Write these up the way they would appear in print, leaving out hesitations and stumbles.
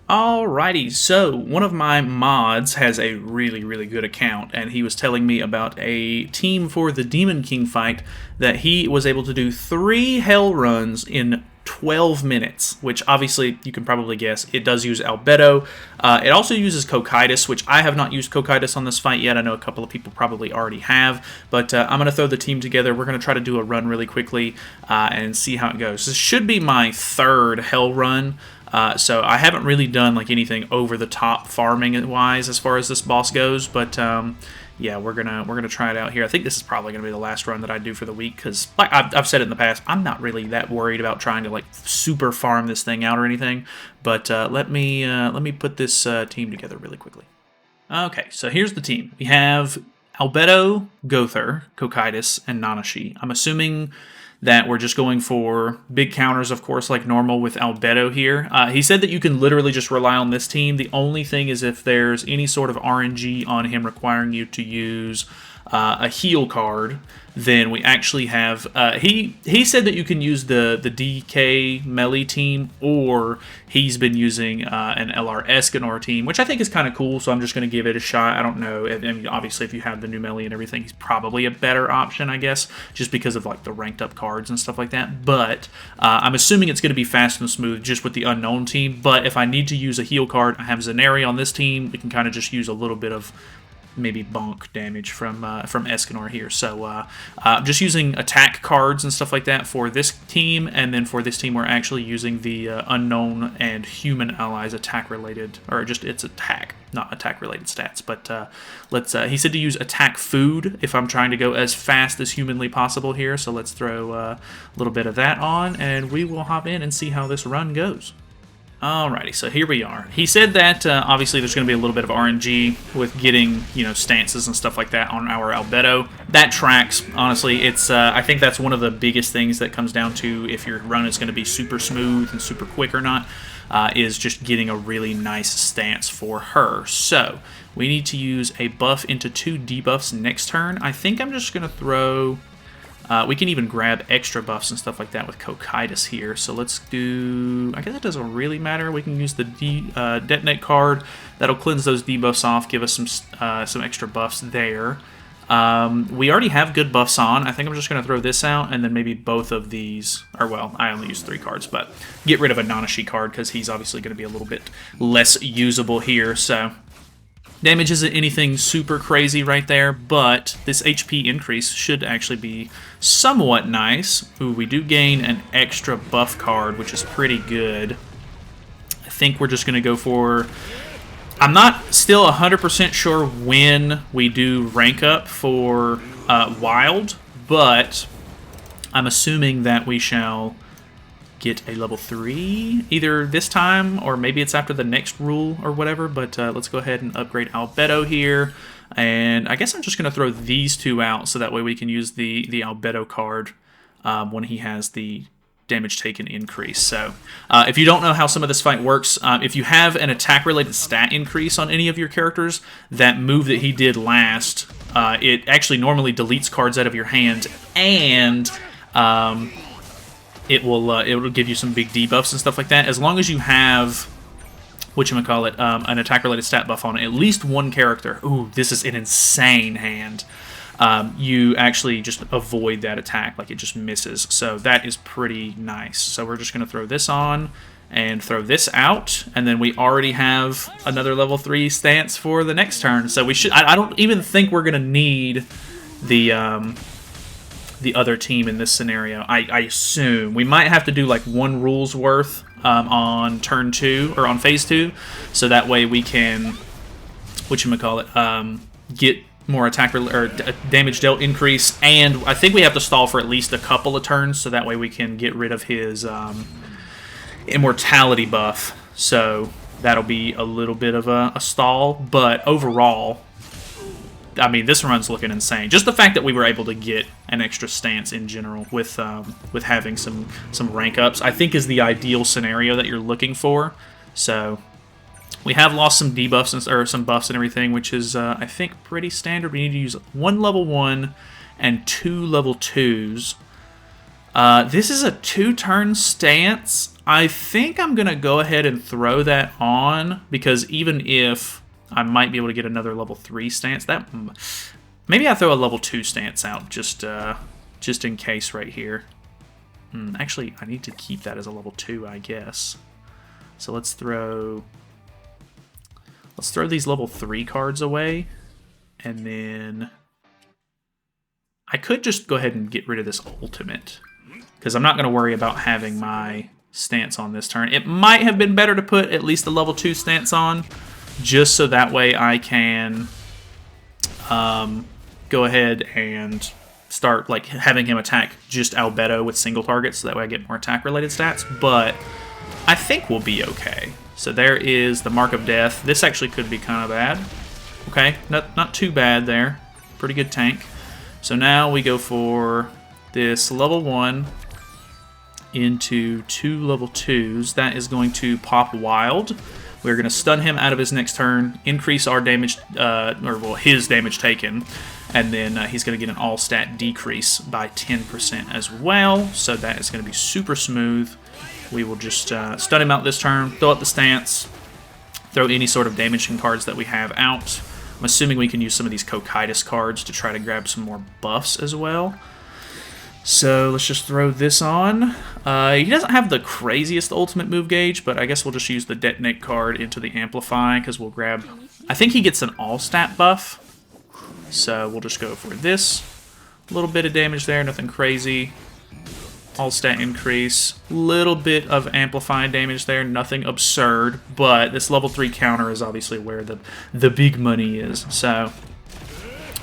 Alrighty, so one of my mods has a really good account, and he was telling me about a team for the Demon King fight that he was able to do 3 hell runs in 12 minutes, which obviously you can probably guess it does use Albedo. It also uses Cocytus, which I have not used Cocytus on this fight yet. I know a couple of people probably already have, but I'm going to throw the team together. We're going to try to do a run really quickly and see how it goes. This should be my 3rd hell run. So I haven't really done like anything over the top farming wise as far as this boss goes, but yeah, we're gonna try it out here. I think this is probably gonna be the last run that I do for the week because, like I've said it in the past, I'm not really that worried about trying to like super farm this thing out or anything. But let me put this team together really quickly. Okay, so here's the team. We have Albedo, Gowther, Cocytus, and Nanashi. I'm assuming that we're just going for big counters, of course, like normal with Albedo here. He said that you can literally just rely on this team. The only thing is if there's any sort of RNG on him requiring you to use a heal card, then we actually have... he said that you can use the DK melee team, or he's been using an LR Escanor team, which I think is kind of cool, so I'm just going to give it a shot. I don't know. I mean, obviously, if you have the new melee and everything, he's probably a better option, I guess, just because of like the ranked up cards and stuff like that. But I'm assuming it's going to be fast and smooth just with the unknown team. But if I need to use a heal card, I have Zaneri on this team. We can kind of just use a little bit of maybe bonk damage from Escanor here. So I'm just using attack cards and stuff like that for this team, and then for this team we're actually using the unknown and human allies attack related, or just it's attack, not attack related stats. But let's he said to use attack food if I'm trying to go as fast as humanly possible here. So let's throw a little bit of that on, and we will hop in and see how this run goes. Alrighty, so here we are. He said that obviously there's going to be a little bit of RNG with getting, stances and stuff like that on our Albedo. That tracks, honestly. It's I think that's one of the biggest things that comes down to if your run is going to be super smooth and super quick or not, is just getting a really nice stance for her. So we need to use a buff into 2 debuffs next turn. I think I'm just going to throw... we can even grab extra buffs and stuff like that with Cocytus here. So let's do... I guess it doesn't really matter. We can use the Detonate card. That'll cleanse those debuffs off, give us some extra buffs there. We already have good buffs on. I think I'm just going to throw this out, and then maybe both of these... Or, well, I only use 3 cards, but get rid of a Nanashi card, because he's obviously going to be a little bit less usable here, so... Damage isn't anything super crazy right there, but this HP increase should actually be somewhat nice. Ooh, we do gain an extra buff card, which is pretty good. I think we're just going to go for... I'm not still 100% sure when we do rank up for Wild, but I'm assuming that we shall get a level 3 either this time or maybe it's after the next rule or whatever, but let's go ahead and upgrade Albedo here, and I guess I'm just going to throw these 2 out so that way we can use the Albedo card when he has the damage taken increase. So if you don't know how some of this fight works, if you have an attack related stat increase on any of your characters, that move that he did last, it actually normally deletes cards out of your hand, and it will give you some big debuffs and stuff like that. As long as you have, whatchamacallit, an attack-related stat buff on at least one character. Ooh, this is an insane hand. You actually just avoid that attack, like it just misses. So that is pretty nice. So we're just going to throw this on and throw this out, and then we already have another level 3 stance for the next turn. So we should... I don't even think we're going to need the other team in this scenario. I assume we might have to do like 1 rule's worth on turn 2 or on phase 2, so that way we can get more attack or damage dealt increase, and I think we have to stall for at least a couple of turns, so that way we can get rid of his immortality buff. So that'll be a little bit of a stall, but overall, I mean, this run's looking insane. Just the fact that we were able to get an extra stance in general with having some rank ups, I think is the ideal scenario that you're looking for. So we have lost some debuffs or some buffs and everything, which is I think pretty standard. We need to use 1 level 1 and 2 level 2s. This is a 2-turn stance. I think I'm going to go ahead and throw that on, because even if I might be able to get another level 3 stance, that maybe I throw a level 2 stance out just in case right here. Actually, I need to keep that as a level 2, I guess. So let's throw these level 3 cards away, and then I could just go ahead and get rid of this ultimate, because I'm not going to worry about having my stance on this turn. It might have been better to put at least a level 2 stance on, just so that way I can go ahead and start like having him attack just Albedo with single targets, so that way I get more attack-related stats. But I think we'll be okay. So there is the Mark of Death. This actually could be kind of bad. Okay, not too bad there. Pretty good tank. So now we go for this level 1 into 2 level 2s. That is going to pop Wild. We're going to stun him out of his next turn, increase our damage, his damage taken, and then he's going to get an all-stat decrease by 10% as well. So that is going to be super smooth. We will just stun him out this turn, throw out the stance, throw any sort of damaging cards that we have out. I'm assuming we can use some of these Cocytus cards to try to grab some more buffs as well. So let's just throw this on. He doesn't have the craziest ultimate move gauge, but I guess we'll just use the Detonate card into the Amplify, because we'll grab... I think he gets an all-stat buff. So we'll just go for this. A little bit of damage there, nothing crazy. All-stat increase. Little bit of Amplify damage there, nothing absurd. But this level 3 counter is obviously where the big money is. So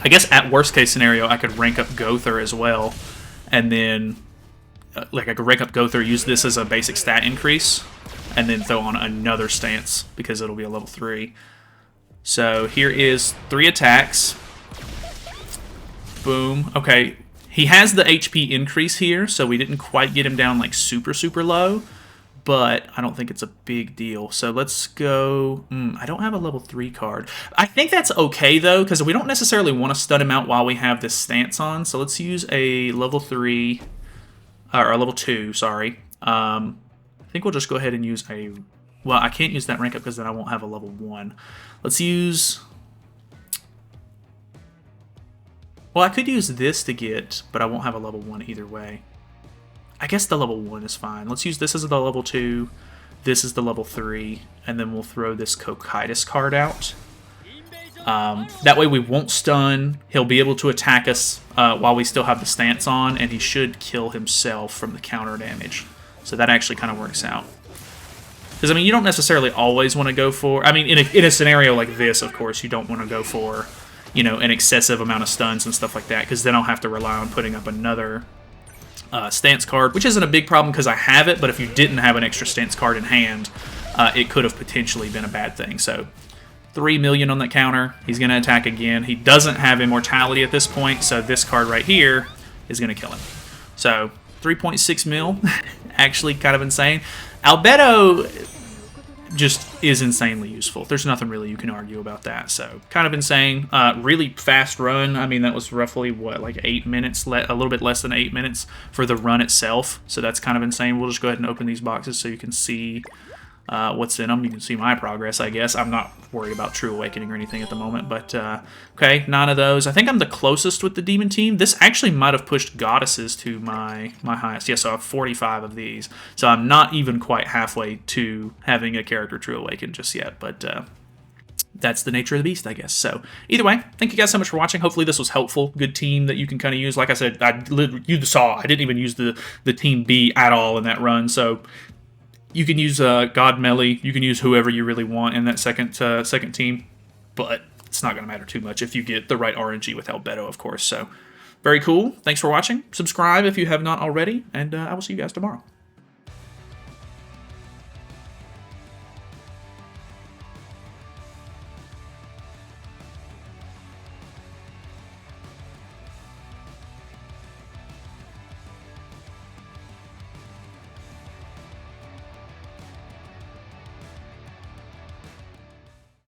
I guess at worst case scenario, I could rank up Gowther as well. And then, like, I could rank up Gowther, use this as a basic stat increase, and then throw on another stance, because it'll be a level 3. So here is 3 attacks. Boom. Okay, he has the HP increase here, so we didn't quite get him down, like, super, super low, but I don't think it's a big deal. So let's go... I don't have a level 3 card. I think that's okay, though, because we don't necessarily want to stun him out while we have this stance on. So let's use a level 3... or a level 2, sorry. I think we'll just go ahead and use a... Well, I can't use that rank up because then I won't have a level 1. Let's use... Well, I could use this to get, but I won't have a level 1 either way. I guess the level 1 is fine. Let's use this as the level 2. This is the level 3. And then we'll throw this Cocytus card out. That way we won't stun. He'll be able to attack us while we still have the stance on. And he should kill himself from the counter damage. So that actually kind of works out. Because, I mean, you don't necessarily always want to go for... I mean, in a scenario like this, of course, you don't want to go for, you know, an excessive amount of stuns and stuff like that. Because then I'll have to rely on putting up another... stance card, which isn't a big problem because I have it, but if you didn't have an extra stance card in hand, it could have potentially been a bad thing. So 3 million on the counter. He's going to attack again. He doesn't have immortality at this point, so this card right here is going to kill him. So 3.6 mil, actually kind of insane. Albedo just is insanely useful. There's nothing really you can argue about that. So kind of insane. Really fast run. I mean, that was roughly, what, like 8 minutes? A little bit less than 8 minutes for the run itself. So that's kind of insane. We'll just go ahead and open these boxes so you can see what's in them. You can see my progress, I guess. I'm not worried about True Awakening or anything at the moment. But, okay, 9 of those. I think I'm the closest with the Demon team. This actually might have pushed Goddesses to my highest. Yeah, so I have 45 of these. So I'm not even quite halfway to having a character True Awaken just yet. But that's the nature of the beast, I guess. So either way, thank you guys so much for watching. Hopefully this was helpful. Good team that you can kind of use. Like I said, you saw I didn't even use the Team B at all in that run. So... You can use God Melee. You can use whoever you really want in that second team, but it's not going to matter too much if you get the right RNG with Albedo, of course. So, very cool. Thanks for watching. Subscribe if you have not already, and I will see you guys tomorrow.